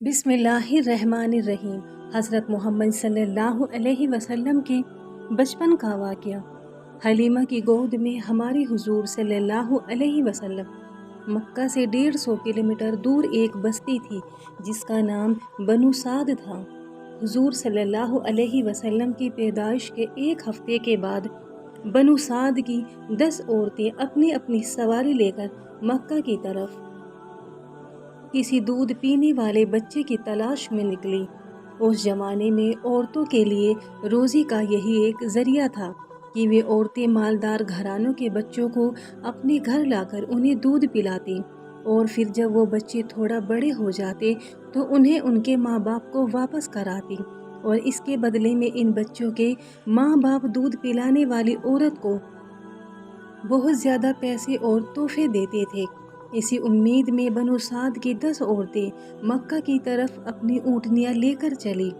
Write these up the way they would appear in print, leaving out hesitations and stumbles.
بسم اللہ الرحمن الرحیم۔ حضرت محمد صلی اللہ علیہ وسلم کے بچپن کا واقعہ۔ حلیمہ کی گود میں ہمارے حضور صلی اللہ علیہ وسلم۔ مکہ سے 150 کلومیٹر دور ایک بستی تھی جس کا نام بنو سعد تھا۔ حضور صلی اللہ علیہ وسلم کی پیدائش کے ایک ہفتے کے بعد بنو سعد کی 10 عورتیں اپنی اپنی سواری لے کر مکہ کی طرف کسی دودھ پینے والے بچے کی تلاش میں نکلی۔ اس زمانے میں عورتوں کے لیے روزی کا یہی ایک ذریعہ تھا کہ وہ عورتیں مالدار گھرانوں کے بچوں کو اپنے گھر لا کر انہیں دودھ پلاتی اور پھر جب وہ بچے تھوڑا بڑے ہو جاتے تو انہیں ان کے ماں باپ کو واپس کراتی اور اس کے بدلے میں ان بچوں کے ماں باپ دودھ پلانے والی عورت کو بہت زیادہ پیسے اور تحفے دیتے تھے۔ اسی امید میں بنو سعد کی 10 عورتیں مکہ کی طرف اپنی اونٹنیاں لے کر چلی۔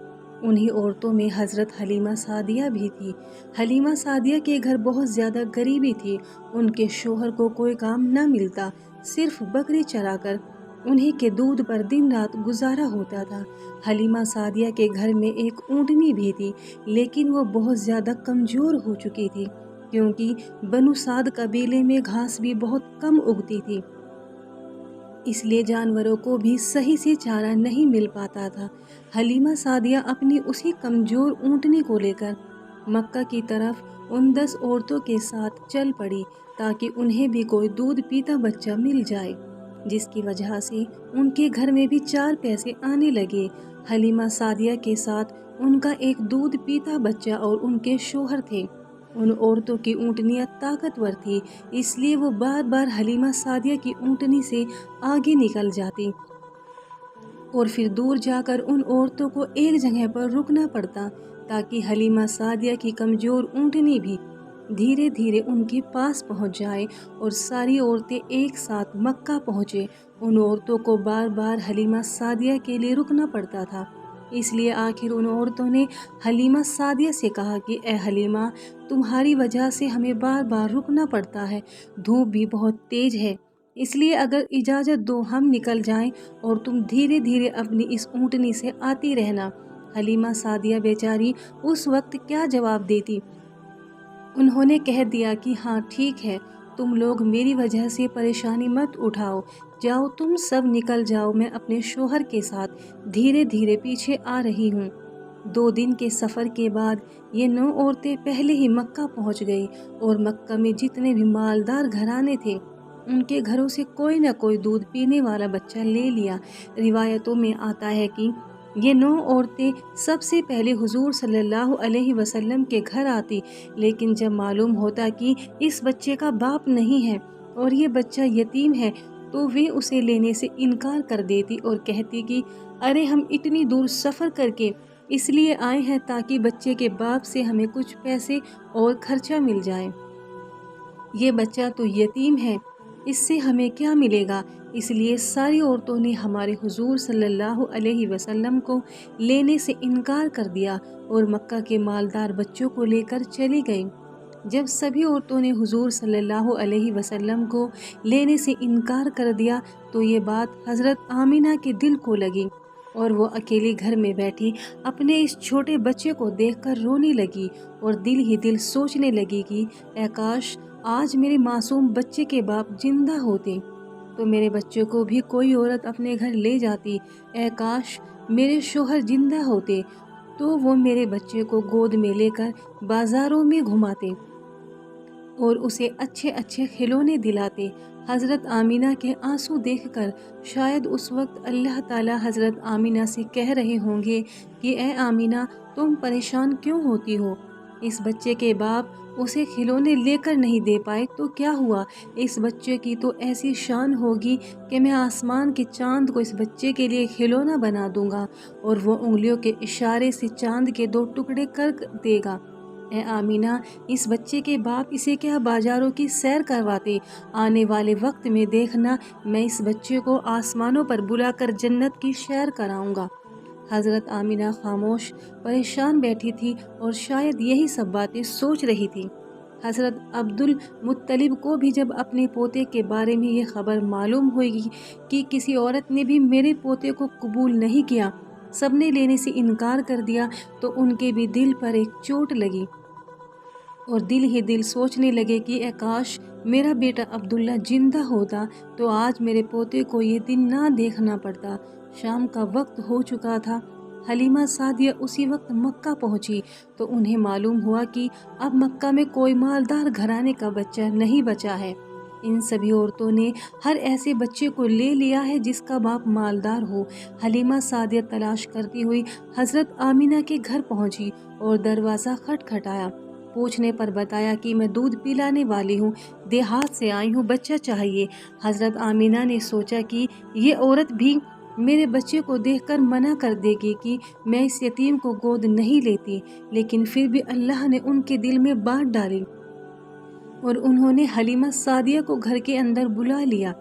انہی عورتوں میں حضرت حلیمہ سعدیہ بھی تھی۔ حلیمہ سعدیہ کے گھر بہت زیادہ غریبی تھی۔ ان کے شوہر کو کوئی کام نہ ملتا، صرف بکری چرا کر انہیں کے دودھ پر دن رات گزارا ہوتا تھا۔ حلیمہ سعدیہ کے گھر میں ایک اونٹنی بھی تھی، لیکن وہ بہت زیادہ کمزور ہو چکی تھی کیونکہ بنو سعد قبیلے میں گھاس بھی بہت کم اگتی تھی، اس لیے جانوروں کو بھی صحیح سے چارہ نہیں مل پاتا تھا۔ حلیمہ سعدیہ اپنی اسی کمزور اونٹنی کو لے کر مکہ کی طرف ان 10 عورتوں کے ساتھ چل پڑی تاکہ انہیں بھی کوئی دودھ پیتا بچہ مل جائے، جس کی وجہ سے ان کے گھر میں بھی 4 پیسے آنے لگے۔ حلیمہ سعدیہ کے ساتھ ان کا ایک دودھ پیتا بچہ اور ان کے شوہر تھے۔ ان عورتوں کی اونٹنیاں طاقتور تھی، اس لیے وہ بار بار حلیمہ سعدیہ کی اونٹنی سے آگے نکل جاتی اور پھر دور جا کر ان عورتوں کو ایک جگہ پر رکنا پڑتا تاکہ حلیمہ سعدیہ کی کمزور اونٹنی بھی دھیرے دھیرے ان کے پاس پہنچ جائے اور ساری عورتیں ایک ساتھ مکہ پہنچے۔ ان عورتوں کو بار بار حلیمہ سعدیہ کے لیے رکنا پڑتا تھا، اس لیے آخر ان عورتوں نے حلیمہ سعدیہ سے کہا کہ اے حلیمہ، تمہاری وجہ سے ہمیں بار بار رکنا پڑتا ہے، دھوپ بھی بہت تیز ہے، اس لیے اگر اجازت دو ہم نکل جائیں اور تم دھیرے دھیرے اپنی اس اونٹنی سے آتی رہنا۔ حلیمہ سعدیہ بیچاری اس وقت کیا جواب دیتی؟ انہوں نے کہہ دیا کہ ہاں ٹھیک ہے، تم لوگ میری وجہ سے پریشانی مت اٹھاؤ، جاؤ تم سب نکل جاؤ، میں اپنے شوہر کے ساتھ دھیرے دھیرے پیچھے آ رہی ہوں۔ 2 دن کے سفر کے بعد یہ 9 عورتیں پہلے ہی مکہ پہنچ گئی اور مکہ میں جتنے بھی مالدار گھرانے تھے ان کے گھروں سے کوئی نہ کوئی دودھ پینے والا بچہ لے لیا۔ روایتوں میں آتا ہے کہ یہ 9 عورتیں سب سے پہلے حضور صلی اللہ علیہ وسلم کے گھر آتی، لیکن جب معلوم ہوتا کہ اس بچے کا باپ نہیں ہے اور یہ بچہ یتیم ہے تو وہ اسے لینے سے انکار کر دیتی اور کہتی کہ ارے ہم اتنی دور سفر کر کے اس لیے آئے ہیں تاکہ بچے کے باپ سے ہمیں کچھ پیسے اور خرچہ مل جائے، یہ بچہ تو یتیم ہے، اس سے ہمیں کیا ملے گا۔ اس لیے ساری عورتوں نے ہمارے حضور صلی اللہ علیہ وسلم کو لینے سے انکار کر دیا اور مکہ کے مالدار بچوں کو لے کر چلی گئیں۔ جب سبھی عورتوں نے حضور صلی اللہ علیہ وسلم کو لینے سے انکار کر دیا تو یہ بات حضرت آمینہ کے دل کو لگی اور وہ اکیلی گھر میں بیٹھی اپنے اس چھوٹے بچے کو دیکھ کر رونے لگی اور دل ہی دل سوچنے لگی کہ اے کاش آج میرے معصوم بچے کے باپ زندہ ہوتے تو میرے بچے کو بھی کوئی عورت اپنے گھر لے جاتی، اے کاش میرے شوہر زندہ ہوتے تو وہ میرے بچے کو گود میں لے کر بازاروں میں گھماتے اور اسے اچھے اچھے کھلونے دلاتے۔ حضرت آمینہ کے آنسو دیکھ کر شاید اس وقت اللہ تعالی حضرت آمینہ سے کہہ رہے ہوں گے کہ اے آمینہ، تم پریشان کیوں ہوتی ہو؟ اس بچے کے باپ اسے کھلونے لے کر نہیں دے پائے تو کیا ہوا؟ اس بچے کی تو ایسی شان ہوگی کہ میں آسمان کے چاند کو اس بچے کے لیے کھلونا بنا دوں گا اور وہ انگلیوں کے اشارے سے چاند کے 2 ٹکڑے کر دے گا۔ اے آمینہ، اس بچے کے باپ اسے کیا بازاروں کی سیر کرواتے؟ آنے والے وقت میں دیکھنا، میں اس بچے کو آسمانوں پر بلا کر جنت کی سیر کراؤں گا۔ حضرت آمینہ خاموش پریشان بیٹھی تھی اور شاید یہی سب باتیں سوچ رہی تھی۔ حضرت عبدالمطلب کو بھی جب اپنے پوتے کے بارے میں یہ خبر معلوم ہوئی کہ کسی عورت نے بھی میرے پوتے کو قبول نہیں کیا، سب نے لینے سے انکار کر دیا، تو ان کے بھی دل پر ایک چوٹ لگی اور دل ہی دل سوچنے لگے کہ اے کاش میرا بیٹا عبداللہ زندہ ہوتا تو آج میرے پوتے کو یہ دن نہ دیکھنا پڑتا۔ شام کا وقت ہو چکا تھا۔ حلیمہ سعدیہ اسی وقت مکہ پہنچی تو انہیں معلوم ہوا کہ اب مکہ میں کوئی مالدار گھرانے کا بچہ نہیں بچا ہے۔ ان سبھی عورتوں نے ہر ایسے بچے کو لے لیا ہے جس کا باپ مالدار ہو۔ حلیمہ سعدیہ تلاش کرتی ہوئی حضرت آمینہ کے گھر پہنچی اور دروازہ کھٹکھٹایا۔ پوچھنے پر بتایا کہ میں دودھ پلانے والی ہوں، دیہات سے آئی ہوں، بچہ چاہیے۔ حضرت آمینہ نے سوچا کہ یہ عورت بھی میرے بچے کو دیکھ کر منع کر دے گی کہ میں اس یتیم کو گود نہیں لیتی، لیکن پھر بھی اللہ نے ان کے دل میں بات ڈالی اور انہوں نے حلیمہ سعدیہ کو گھر کے اندر بلا لیا۔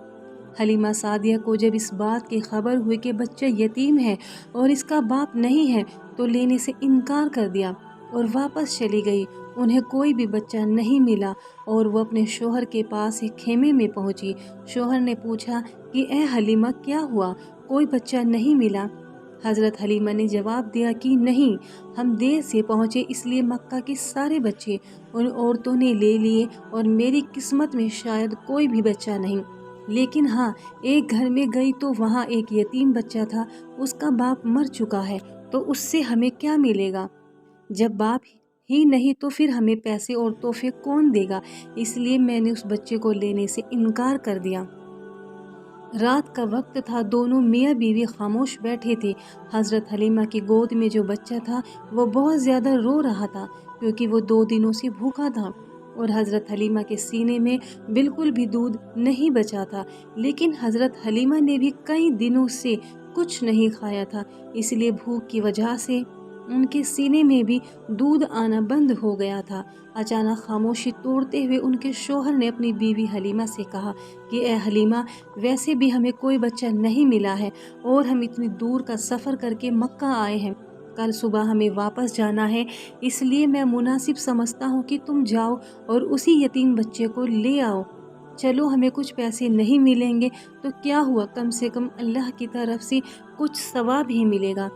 حلیمہ سعدیہ کو جب اس بات کی خبر ہوئی کہ بچہ یتیم ہے اور اس کا باپ نہیں ہے تو لینے سے انکار کر دیا اور واپس چلی گئی۔ انہیں کوئی بھی بچہ نہیں ملا اور وہ اپنے شوہر کے پاس ایک خیمے میں پہنچی۔ شوہر نے پوچھا کہ اے حلیمہ کیا ہوا، کوئی بچہ نہیں ملا؟ حضرت حلیمہ نے جواب دیا کہ نہیں، ہم دیر سے پہنچے اس لیے مکہ کے سارے بچے ان عورتوں نے لے لیے اور میری قسمت میں شاید کوئی بھی بچہ نہیں، لیکن ہاں ایک گھر میں گئی تو وہاں ایک یتیم بچہ تھا، اس کا باپ مر چکا ہے، تو اس سے ہمیں کیا ملے گا؟ جب باپ ہی نہیں تو پھر ہمیں پیسے اور تحفے کون دے گا؟ اس لیے میں نے اس بچے کو لینے سے انکار کر دیا۔ رات کا وقت تھا، دونوں میاں بیوی خاموش بیٹھے تھے۔ حضرت حلیمہ کی گود میں جو بچہ تھا وہ بہت زیادہ رو رہا تھا کیونکہ وہ 2 دنوں سے بھوکا تھا اور حضرت حلیمہ کے سینے میں بالکل بھی دودھ نہیں بچا تھا، لیکن حضرت حلیمہ نے بھی کئی دنوں سے کچھ نہیں کھایا تھا، اس لیے بھوک کی وجہ سے ان کے سینے میں بھی دودھ آنا بند ہو گیا تھا۔ اچانک خاموشی توڑتے ہوئے ان کے شوہر نے اپنی بیوی حلیمہ سے کہا کہ اے حلیمہ، ویسے بھی ہمیں کوئی بچہ نہیں ملا ہے اور ہم اتنی دور کا سفر کر کے مکہ آئے ہیں، کل صبح ہمیں واپس جانا ہے، اس لیے میں مناسب سمجھتا ہوں کہ تم جاؤ اور اسی یتیم بچے کو لے آؤ۔ چلو ہمیں کچھ پیسے نہیں ملیں گے تو کیا ہوا، کم سے کم اللہ کی طرف سے کچھ ثواب ہی ملے گا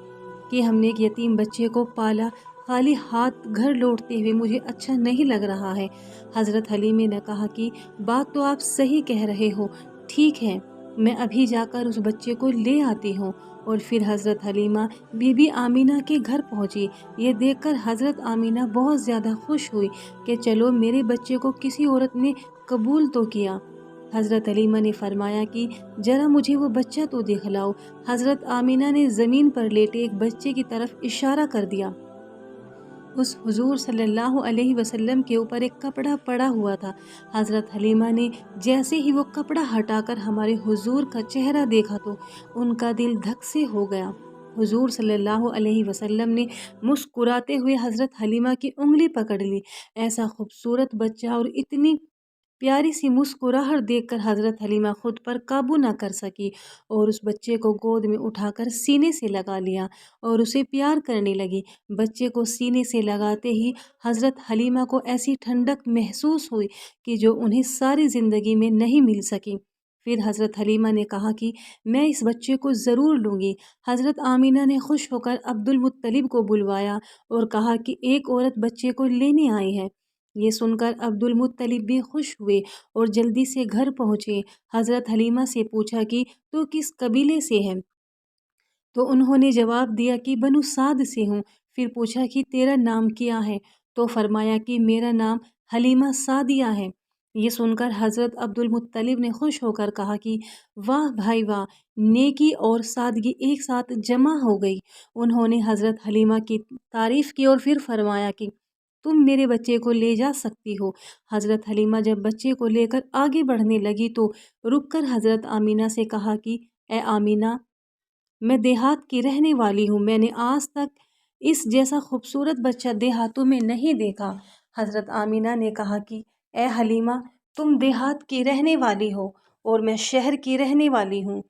کہ ہم نے ایک یتیم بچے کو پالا۔ خالی ہاتھ گھر لوٹتے ہوئے مجھے اچھا نہیں لگ رہا ہے۔ حضرت حلیمہ نے کہا کہ بات تو آپ صحیح کہہ رہے ہو، ٹھیک ہے، میں ابھی جا کر اس بچے کو لے آتی ہوں۔ اور پھر حضرت حلیمہ بی بی آمینہ کے گھر پہنچی۔ یہ دیکھ کر حضرت آمینہ بہت زیادہ خوش ہوئی کہ چلو میرے بچے کو کسی عورت نے قبول تو کیا۔ حضرت حلیمہ نے فرمایا کہ ذرا مجھے وہ بچہ تو دکھلاؤ۔ حضرت آمینہ نے زمین پر لیٹے ایک بچے کی طرف اشارہ کر دیا۔ اس حضور صلی اللہ علیہ وسلم کے اوپر ایک کپڑا پڑا ہوا تھا۔ حضرت حلیمہ نے جیسے ہی وہ کپڑا ہٹا کر ہمارے حضور کا چہرہ دیکھا تو ان کا دل دھک سے ہو گیا۔ حضور صلی اللہ علیہ وسلم نے مسکراتے ہوئے حضرت حلیمہ کی انگلی پکڑ لی۔ ایسا خوبصورت بچہ اور اتنی پیاری سی مسکراہٹ دیکھ کر حضرت حلیمہ خود پر قابو نہ کر سکی اور اس بچے کو گود میں اٹھا کر سینے سے لگا لیا اور اسے پیار کرنے لگی۔ بچے کو سینے سے لگاتے ہی حضرت حلیمہ کو ایسی ٹھنڈک محسوس ہوئی کہ جو انہیں ساری زندگی میں نہیں مل سکی۔ پھر حضرت حلیمہ نے کہا کہ میں اس بچے کو ضرور لوں گی۔ حضرت آمینہ نے خوش ہو کر عبدالمطلب کو بلوایا اور کہا کہ ایک عورت بچے کو لینے آئی ہے۔ یہ سن کر عبدالمطلب بھی خوش ہوئے اور جلدی سے گھر پہنچے۔ حضرت حلیمہ سے پوچھا کہ تو کس قبیلے سے ہے؟ تو انہوں نے جواب دیا کہ بنو سعد سے ہوں۔ پھر پوچھا کہ تیرا نام کیا ہے؟ تو فرمایا کہ میرا نام حلیمہ سعدیہ ہے۔ یہ سن کر حضرت عبدالمطلب نے خوش ہو کر کہا کہ واہ بھائی واہ، نیکی اور سادگی ایک ساتھ جمع ہو گئی۔ انہوں نے حضرت حلیمہ کی تعریف کی اور پھر فرمایا کہ تم میرے بچے کو لے جا سکتی ہو۔ حضرت حلیمہ جب بچے کو لے کر آگے بڑھنے لگی تو رک کر حضرت آمینہ سے کہا کہ اے آمینہ، میں دیہات کی رہنے والی ہوں، میں نے آج تک اس جیسا خوبصورت بچہ دیہاتوں میں نہیں دیکھا۔ حضرت آمینہ نے کہا کہ اے حلیمہ، تم دیہات کی رہنے والی ہو اور میں شہر کی رہنے والی ہوں،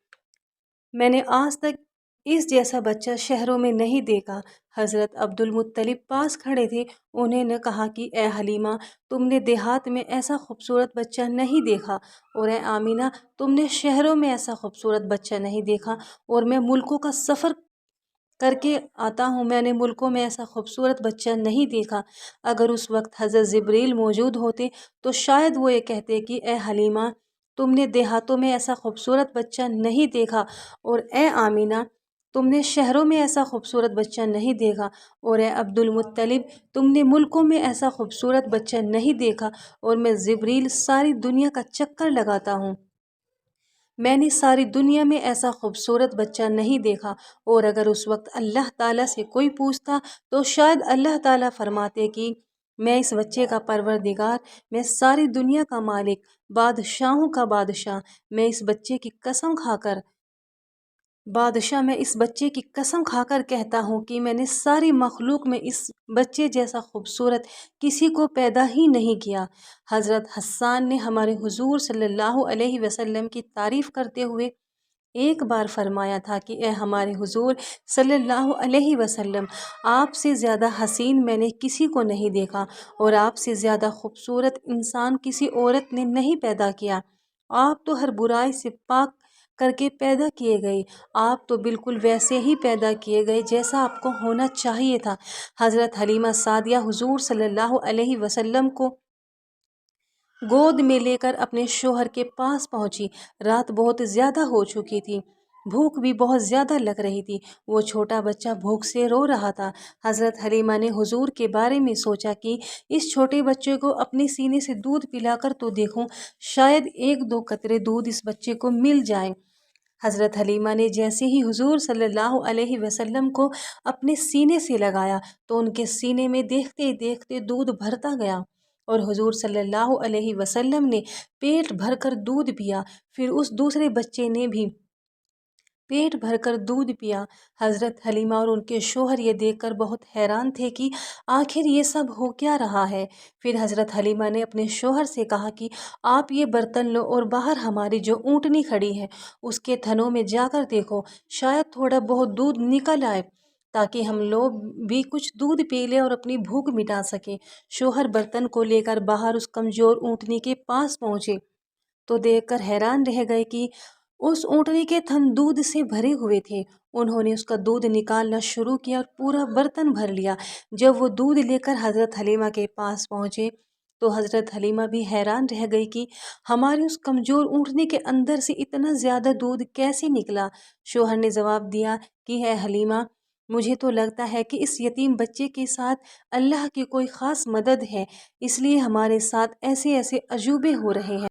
میں نے آج تک اس جیسا بچہ شہروں میں نہیں دیکھا۔ حضرت عبدالمطلب پاس کھڑے تھے۔ انہوں نے کہا کہ اے حلیمہ، تم نے دیہات میں ایسا خوبصورت بچہ نہیں دیکھا، اور اے آمینہ، تم نے شہروں میں ایسا خوبصورت بچہ نہیں دیکھا، اور میں ملکوں کا سفر کر کے آتا ہوں، میں نے ملکوں میں ایسا خوبصورت بچہ نہیں دیکھا۔ اگر اس وقت حضرت جبریل موجود ہوتے تو شاید وہ یہ کہتے کہ اے حلیمہ، تم نے دیہاتوں میں ایسا خوبصورت بچہ نہیں دیکھا، اور اے آمینہ، تم نے شہروں میں ایسا خوبصورت بچہ نہیں دیکھا، اور اے عبدالمطلب، تم نے ملکوں میں ایسا خوبصورت بچہ نہیں دیکھا، اور میں جبریل ساری دنیا کا چکر لگاتا ہوں، میں نے ساری دنیا میں ایسا خوبصورت بچہ نہیں دیکھا۔ اور اگر اس وقت اللہ تعالیٰ سے کوئی پوچھتا تو شاید اللہ تعالیٰ فرماتے کہ میں اس بچے کا پروردگار، میں ساری دنیا کا مالک، بادشاہوں کا بادشاہ، میں اس بچے کی قسم کھا کر کہتا ہوں کہ میں نے ساری مخلوق میں اس بچے جیسا خوبصورت کسی کو پیدا ہی نہیں کیا۔ حضرت حسان نے ہمارے حضور صلی اللہ علیہ وسلم کی تعریف کرتے ہوئے ایک بار فرمایا تھا کہ اے ہمارے حضور صلی اللہ علیہ وسلم، آپ سے زیادہ حسین میں نے کسی کو نہیں دیکھا، اور آپ سے زیادہ خوبصورت انسان کسی عورت نے نہیں پیدا کیا۔ آپ تو ہر برائی سے پاک کر کے پیدا کیے گئے، آپ تو بالکل ویسے ہی پیدا کیے گئے جیسا آپ کو ہونا چاہیے تھا۔ حضرت حلیمہ سعدیہ حضور صلی اللہ علیہ وسلم کو گود میں لے کر اپنے شوہر کے پاس پہنچی۔ رات بہت زیادہ ہو چکی تھی، بھوک بھی بہت زیادہ لگ رہی تھی، وہ چھوٹا بچہ بھوک سے رو رہا تھا۔ حضرت حلیمہ نے حضور کے بارے میں سوچا کہ اس چھوٹے بچے کو اپنے سینے سے دودھ پلا کر تو دیکھوں، شاید ایک دو قطرے دودھ اس بچے کو مل جائیں۔ حضرت حلیمہ نے جیسے ہی حضور صلی اللہ علیہ وسلم کو اپنے سینے سے لگایا تو ان کے سینے میں دیکھتے دیکھتے دودھ بھرتا گیا، اور حضور صلی اللہ علیہ وسلم نے پیٹ بھر کر دودھ پیا، پھر اس دوسرے بچے نے بھی پیٹ بھر کر دودھ پیا۔ حضرت حلیمہ اور ان کے شوہر یہ دیکھ کر بہت حیران تھے کہ آخر یہ سب ہو کیا رہا ہے۔ پھر حضرت حلیمہ نے اپنے شوہر سے کہا کہ آپ یہ برتن لو اور باہر ہماری جو اونٹنی کھڑی ہے اس کے تھنوں میں جا کر دیکھو، شاید تھوڑا بہت دودھ نکل آئے تاکہ ہم لوگ بھی کچھ دودھ پی لیں اور اپنی بھوک مٹا سکیں۔ شوہر برتن کو لے کر باہر اس کمزور اونٹنی کے پاس پہنچے تو دیکھ کر حیران رہ گئے کہ اس اونٹنی کے تھن دودھ سے بھرے ہوئے تھے۔ انہوں نے اس کا دودھ نکالنا شروع کیا اور پورا برتن بھر لیا۔ جب وہ دودھ لے کر حضرت حلیمہ کے پاس پہنچے تو حضرت حلیمہ بھی حیران رہ گئی کہ ہماری اس کمزور اونٹنی کے اندر سے اتنا زیادہ دودھ کیسے نکلا۔ شوہر نے جواب دیا کہ اے حلیمہ، مجھے تو لگتا ہے کہ اس یتیم بچے کے ساتھ اللہ کی کوئی خاص مدد ہے، اس لیے ہمارے ساتھ ایسے ایسے عجوبے ہو رہے ہیں۔